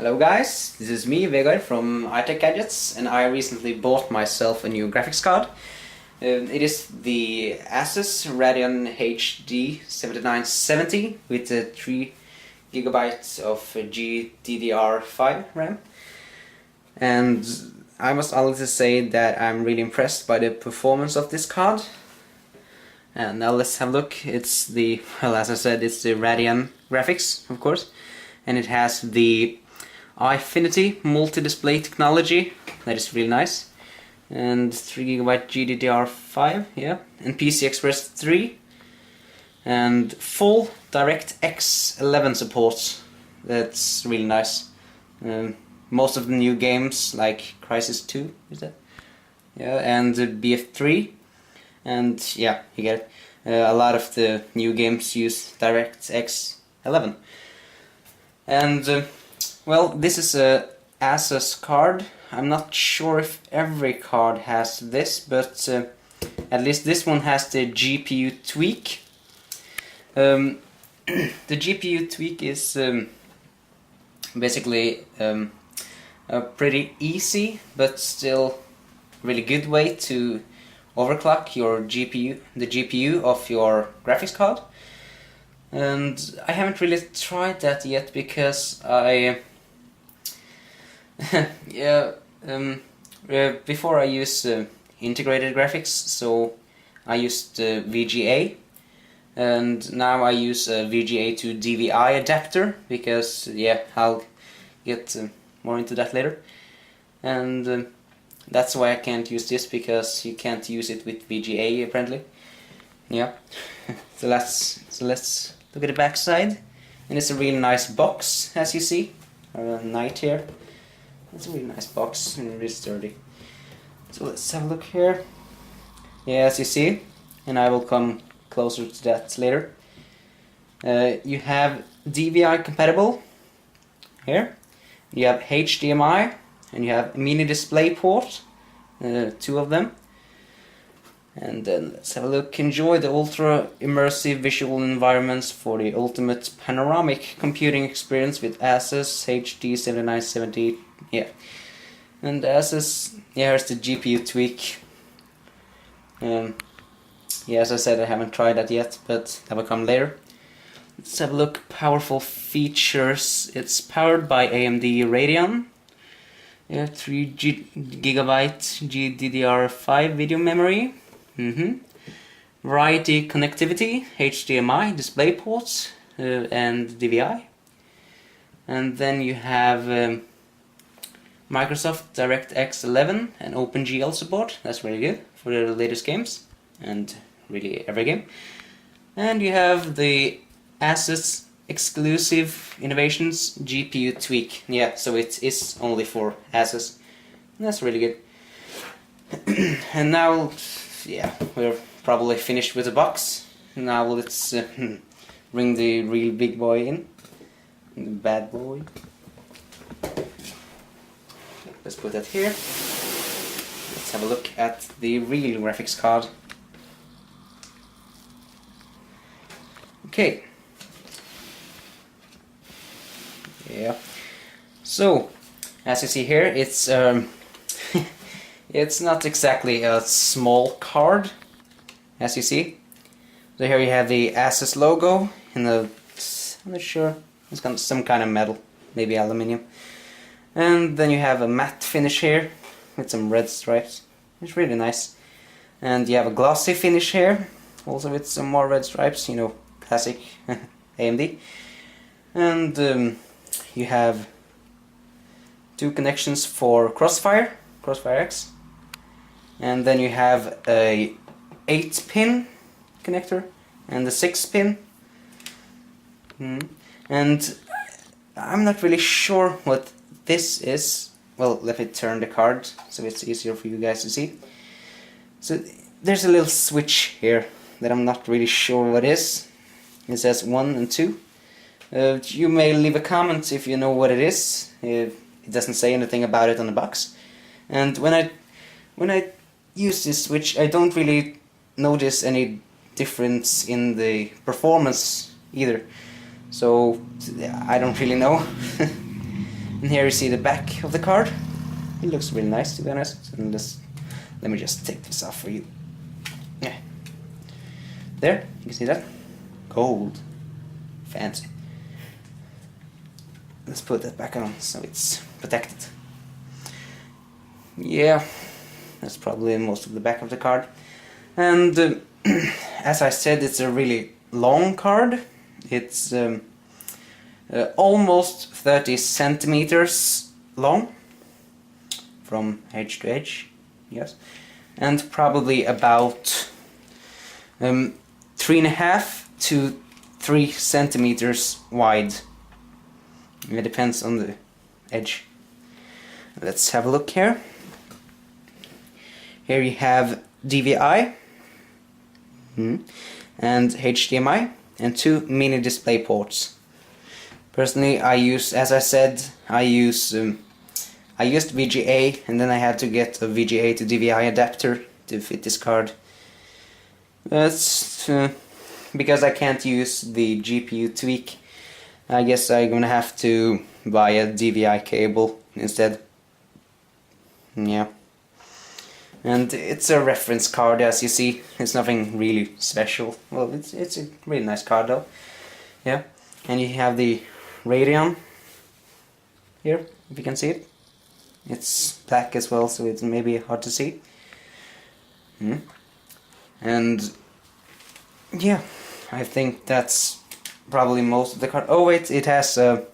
Hello guys, this is me, Vegard from iTechGadgets, and I recently bought myself a new graphics card. It is the Asus Radeon HD 7970 with 3 GB of GDDR5 RAM. And I must honestly say that I'm really impressed by the performance of this card. And now let's have a look. It's the, well, as I said, it's the Radeon graphics, of course, and it has the iFinity multi-display technology. That is really nice. And 3 GB GDDR5, yeah, and PCI Express 3, and full DirectX 11 support. That's really nice. Most of the new games, like Crisis 2, is that? Yeah, and BF3, and yeah, you get it. A lot of the new games use DirectX 11. And well, this is a Asus card. I'm not sure if every card has this, but at least this one has the GPU tweak. The GPU tweak is basically a pretty easy but still really good way to overclock your GPU, the GPU of your graphics card. And I haven't really tried that yet because before I used integrated graphics, so I used VGA, and now I use a VGA to DVI adapter because, yeah, I'll get more into that later. And that's why I can't use this, because you can't use it with VGA apparently. Yeah. so let's look at the back side, and it's a really nice box, as you see. A knight here. It's a really nice box and really sturdy. So let's have a look here. Yeah, as you see, and I will come closer to that later. You have DVI compatible here. You have HDMI, and you have mini display port, 2 of them. And then let's have a look. Enjoy the ultra immersive visual environments for the ultimate panoramic computing experience with Asus HD 7970. Yeah, and Asus, yeah, here's the GPU tweak. Yeah, as I said, I haven't tried that yet, but that will come later. Let's have a look. Powerful features. It's powered by AMD Radeon. Yeah, 3 GB GDDR5 video memory. Variety connectivity, HDMI, display ports, and DVI. And then you have Microsoft DirectX 11 and OpenGL support. That's really good for the latest games, and really every game. And you have the Asus exclusive innovations GPU tweak. Yeah, so it is only for Asus. That's really good. And now, yeah, we're probably finished with the box. Now let's bring the real big boy in. The bad boy. Let's put that here. Let's have a look at the real graphics card. Okay. Yeah. So, as you see here, it's it's not exactly a small card, as you see. So here you have the Asus logo in the, I'm not sure, it's got some kind of metal, maybe aluminium. And then you have a matte finish here with some red stripes. It's really nice. And you have a glossy finish here, also with some more red stripes, you know, classic AMD. And you have 2 connections for Crossfire X. And then you have a 8-pin connector and a 6-pin. And I'm not really sure what this is. Well, let me turn the card so it's easier for you guys to see. So there's a little switch here that I'm not really sure what is. It says 1 and 2. You may leave a comment if you know what it is. It doesn't say anything about it on the box. And when I use this switch, I don't really notice any difference in the performance either. So I don't really know. And here you see the back of the card. It looks really nice, to be honest. And let me just take this off for you. Yeah. There, you can see that. Gold. Fancy. Let's put that back on so it's protected. Yeah, that's probably most of the back of the card. And as I said, it's a really long card. It's almost 30 centimeters long from edge to edge, yes, and probably about 3.5 to 3 centimeters wide. It depends on the edge. Let's have a look here. Here you have DVI and HDMI and 2 mini display ports. Personally, I use, as I said, I used VGA, and then I had to get a VGA to DVI adapter to fit this card. That's because I can't use the GPU tweak. I guess I'm gonna have to buy a DVI cable instead. Yeah. And it's a reference card, as you see. It's nothing really special. Well, it's a really nice card though. Yeah. And you have the Radeon here, if you can see it. It's black as well, so it's maybe hard to see. And yeah, I think that's probably most of the card. Oh wait, it has a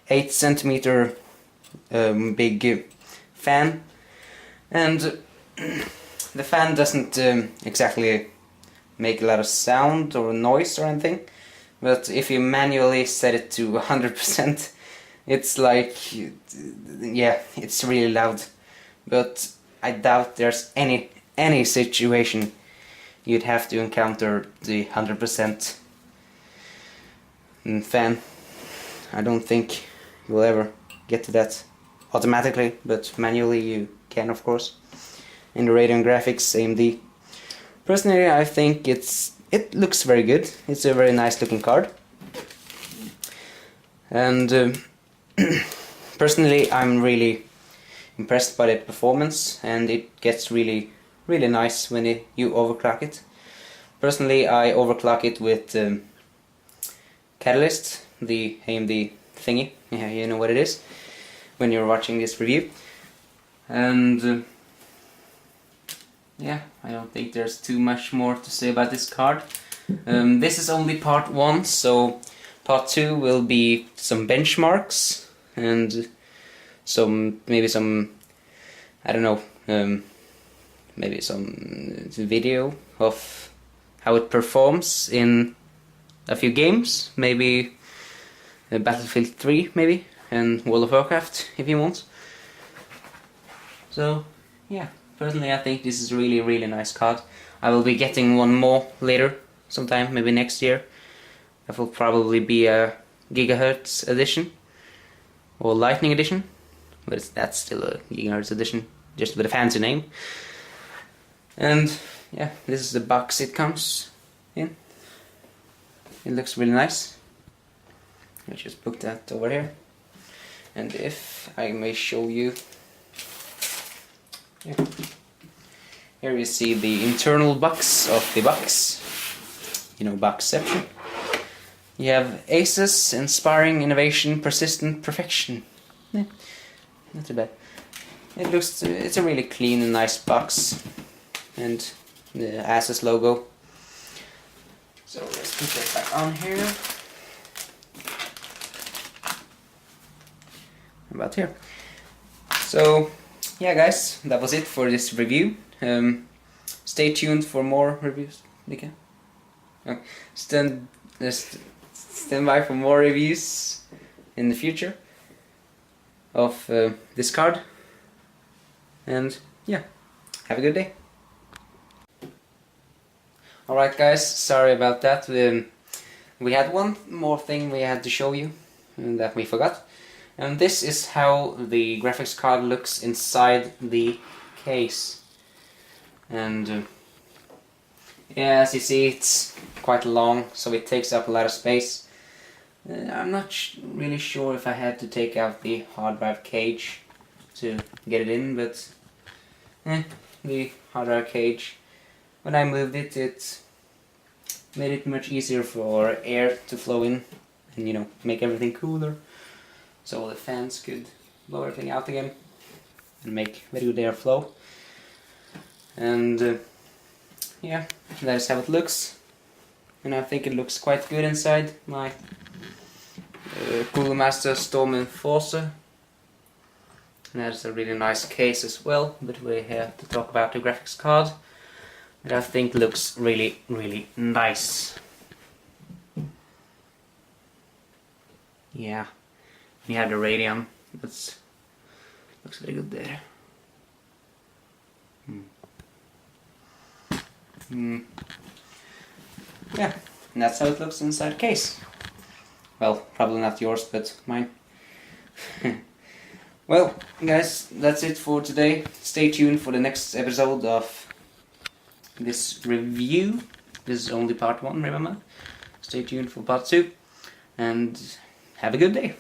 8 centimeter big fan, and the fan doesn't exactly make a lot of sound or noise or anything, but if you manually set it to 100%, it's like, yeah, it's really loud. But I doubt there's any situation you'd have to encounter the 100% fan. I don't think you'll ever get to that automatically, but manually you can, of course. In the Radeon graphics AMD. Personally, I think it looks very good. It's a very nice looking card. And personally, I'm really impressed by the performance, and it gets really nice when you overclock it. Personally, I overclock it with Catalyst, the AMD thingy. Yeah, you know what it is when you're watching this review. And yeah, I don't think there's too much more to say about this card. This is only part 1, so part 2 will be some benchmarks and maybe some, I don't know, maybe some video of how it performs in a few games, maybe Battlefield 3 maybe, and World of Warcraft if you want. So yeah, personally I think this is a really nice card. I will be getting one more later, sometime, maybe next year. That will probably be a Gigahertz edition or Lightning edition, but that's still a Gigahertz edition, just with a fancy name. And yeah, this is the box it comes in. It looks really nice. Let's just put that over here. And if I may show you, here you see the internal box of the box. You know, boxception. You have Asus, Inspiring Innovation, Persistent Perfection. Yeah, not too bad. It's a really clean and nice box. And the Asus logo. So let's put that back on here. About here. So yeah guys, that was it for this review. Stay tuned for more reviews. Okay. Stand by for more reviews in the future of this card. And yeah, have a good day. Alright guys, sorry about that. We had one more thing we had to show you that we forgot. And this is how the graphics card looks inside the case. And yeah, as you see, it's quite long, so it takes up a lot of space. I'm not really sure if I had to take out the hard drive cage to get it in, but the hard drive cage, when I moved it, it made it much easier for air to flow in and, you know, make everything cooler, so the fans could blow everything out again and make very good airflow. And yeah, that's how it looks, and I think it looks quite good inside my Cooler Master Storm Enforcer. And that's a really nice case as well, but we're here to talk about the graphics card that I think looks really, really nice. Yeah, you have the Radeon, looks very good there. Yeah, and that's how it looks inside the case. Well, probably not yours, but mine. Well, guys, that's it for today. Stay tuned for the next episode of this review. This is only part 1, remember? Stay tuned for part 2, and have a good day.